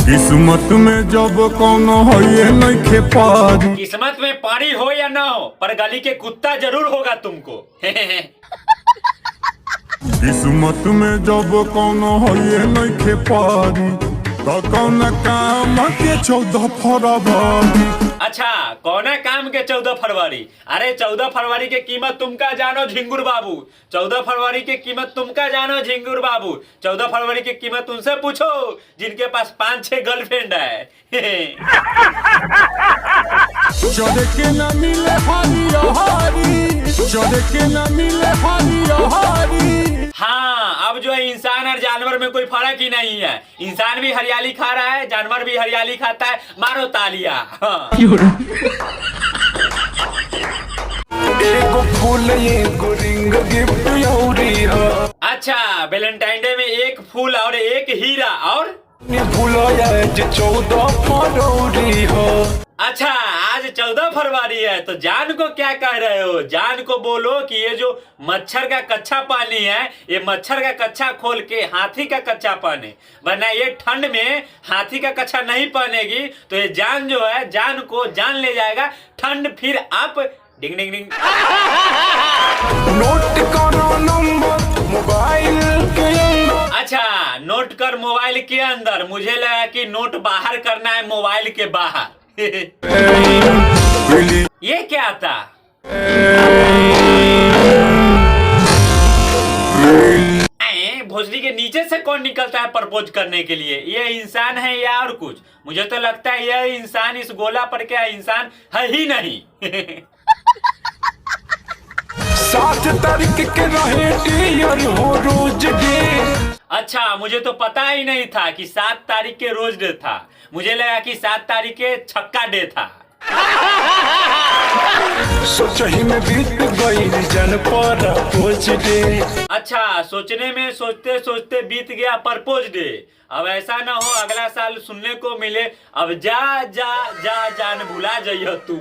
किस्मत में जब कोनो होए नइखे पारी, किस्मत में पारी हो या ना हो, पर गली के कुत्ता जरूर होगा तुमको। किस्मत में जब कोनो होए नइखे पारी, तो कौन काम के 14 फरवरी। अच्छा, कौना काम के 14 फरवरी? अरे 14 फरवरी के कीमत तुम का जानो झिंगुर बाबू, 14 फरवरी की कीमत तुम का जानो झिंगुर बाबू। 14 फरवरी की कीमत उनसे पूछो जिनके पास 5-6 गर्लफ्रेंड है। चढ़ के न मिले हरी, चढ़ के न मिले हरी। हाँ, अब जो है इंसान और जानवर में कोई फर्क ही नहीं है। इंसान भी हरियाली खा रहा है, जानवर भी हरियाली खाता है। मारो तालियां। हाँ। एगो फूल एगो रिंग गिफ्ट औरी हो। अच्छा, वैलेंटाइन डे में एक फूल और एक हीरा और फूल 14 फरवरी हो। अच्छा, आज 14 फरवरी है तो जान को क्या कह रहे हो? जान को बोलो कि ये जो मच्छर का कच्चा पानी है, ये मच्छर का कच्चा खोल के हाथी का कच्चा पानी, वरना ये ठंड में हाथी का कच्चा नहीं पहनेगी तो ये जान जो है, जान को जान ले जाएगा ठंड। फिर आप डिंग डिंग डिंग। नोट करो नंबर मोबाइल के अंदर। अच्छा, नोट कर मोबाइल के अंदर। मुझे लगा कि नोट बाहर करना है मोबाइल के बाहर। ये क्या था? भोसड़ी के नीचे से कौन निकलता है प्रपोज करने के लिए? ये इंसान है या और कुछ? मुझे तो लगता है यह इंसान इस गोला पर क्या इंसान है ही नहीं। 7 तारीख के रहे डियर हो रोज डे। अच्छा, मुझे तो पता ही नहीं था कि 7 तारीख के रोज डे था। मुझे लगा कि 7 तारीख के छक्का डे था। सोचही में बीत गई जन पर पोज डे। अच्छा, सोचने में सोचते सोचते बीत गया परपोज डे। अब ऐसा ना हो अगला साल सुनने को मिले अब जा जा जा जान भुला जाइयो तू।